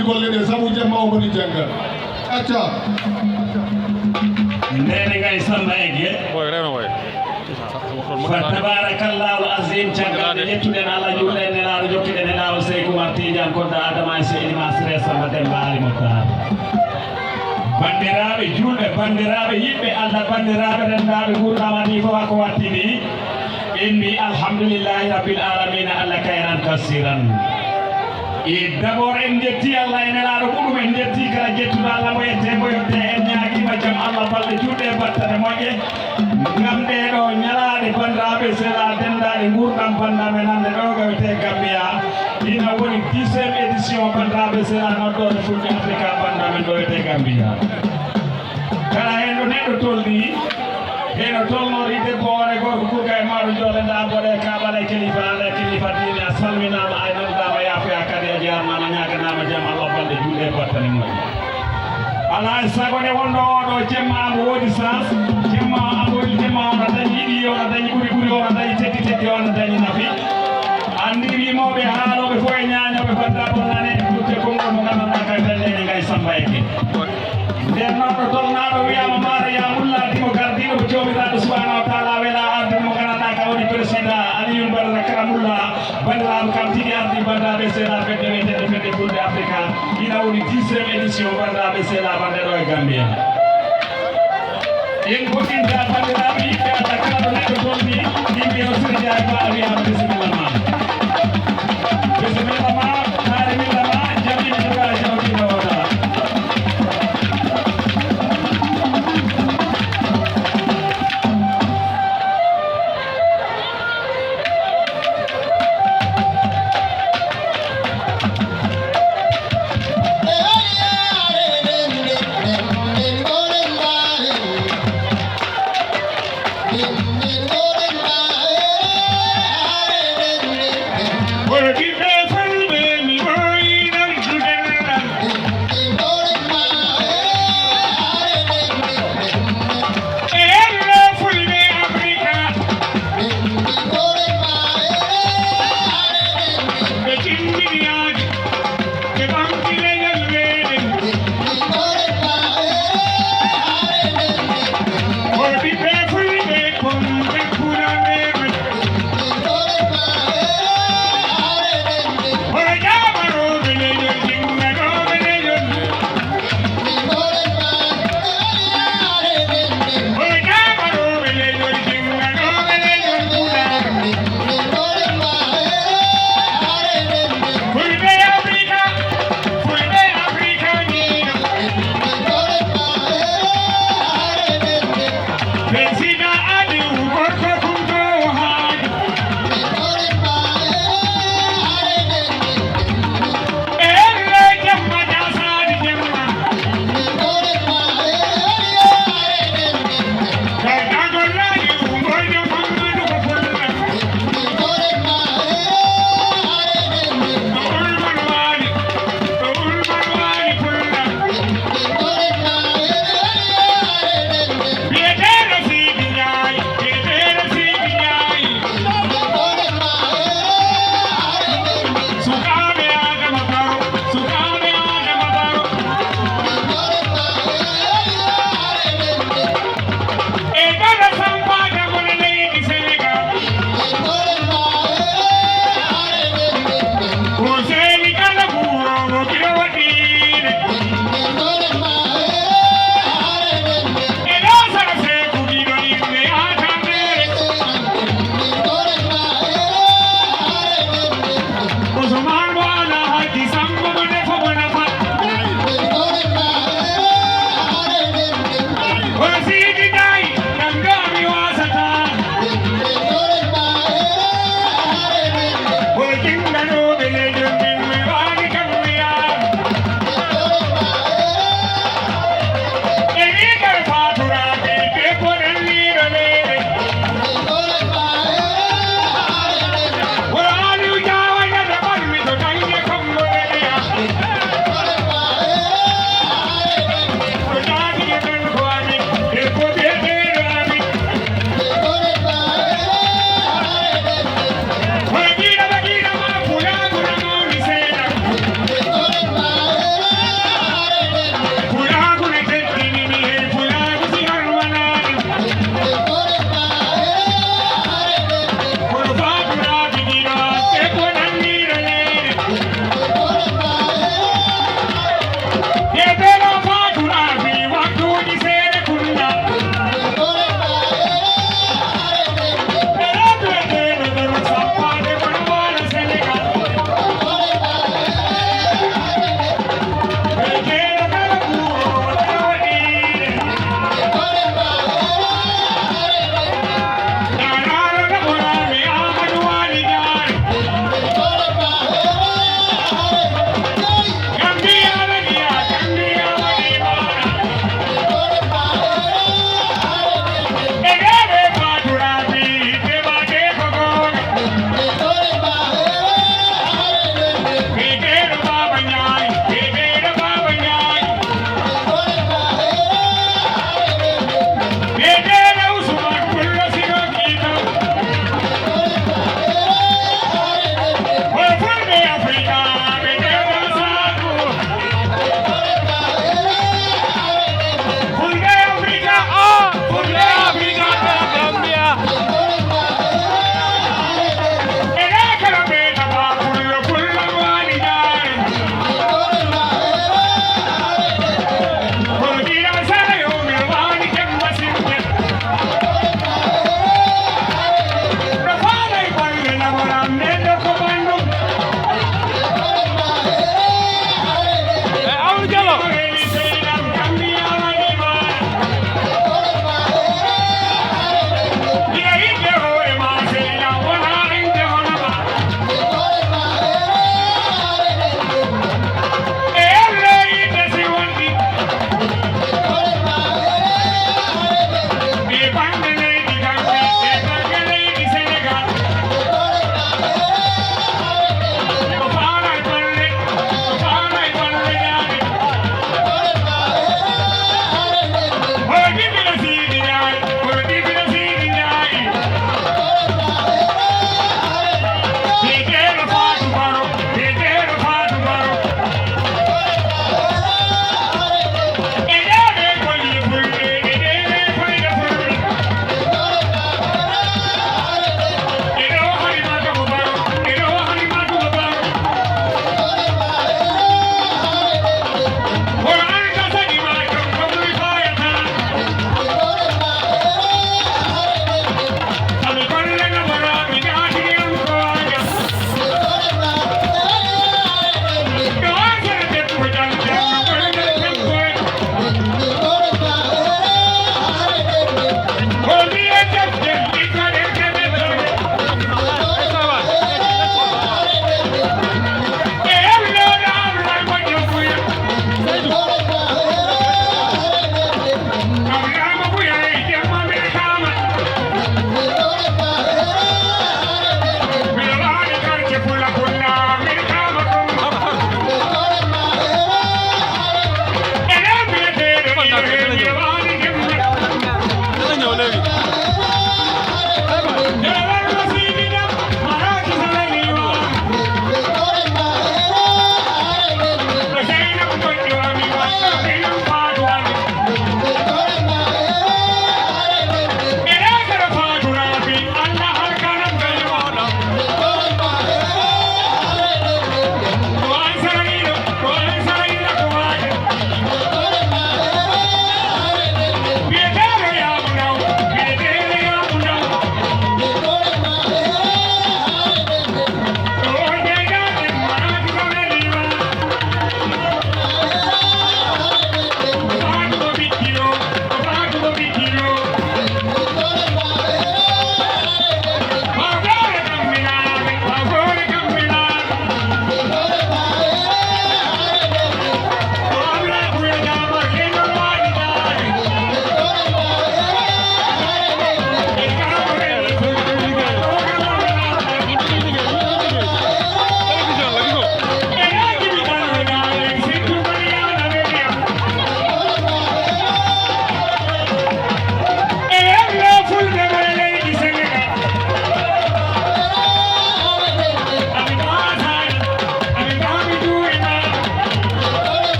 woni golle ɗe sabu jemma o woni janggal acca ndene ngay samba egge fa tabarakallahu azim caggalde ƴettuɗen Allah juuɗen e laaɗo jokkiɗen e laawo Seykou Oumar Tidiane kodda Adama e Seydima Sere Samba Demba Ali Mokhtar bandiraɓe julɓe bandiraɓe yiɓɓe Allah bandiraɓe rendaɓe gurdama ni fof ko wattini en mbi alhamdulillahi rabbil alamina Allah kayran kasiran d'abord en jetti Allah e nelaɗo ɓuɗum en jetti kala jettuɗo Allah mo yette boyotte en ñaguima jaam Allah balɗe juuɗe e battane moƴƴe gam ɗeɗo ñalaɗe bandiraɓe sela dendaɗe gurdam bandame nande ɗo gawete Gambia ina woni 10e édition bandiraɓe sela noddode fulɓe Africa bandamen ɗo wete Gambia kala hen ɗo neɗɗo tolni heno tolnori debbo ore gorko kurga e maɗo joɗenda boɗe kaɓale kilifa dine a salminama aynandama yafoya kadi a jarnama ñaganama jaam Allah balɗe juuɗe e battane moƴƴe ala e sagone wonɗo oɗo jemma amo woodi sens jemma amoyi jemma ono dañi yiɗi ono dañi ɓuuri ono dañi teddi ono dañi nafi andi wimoɓe haaloɓe fo e ñañoɓe badda bonnane e dutte konngol mo gandanɗa kay dallene ngay Samba Eke nden noon ɗo tolnaɗo wiyama maɗa yamulla dimo gardiɗo mo jomiraɗo subhanahu wa taala wela arde mo gandanɗa ka woni président Aliou Badara Karamulla bandiraɓe kam tigi ardi bandiraɓe seeɗa fedde wiyetede fedde fulɓe Africa ina woni 10e édition bandiraɓe seeɗa bande ɗo e Gambia en goɗɗinta bandiraɓe yiɓɓe Allah kala ɗo neɗɗo tolni yimɓe o Siré Dia Ba wiyama bisimilla ma bisimilla ma taare milla ma jamini joga jawdino oɗa Din din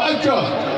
Acha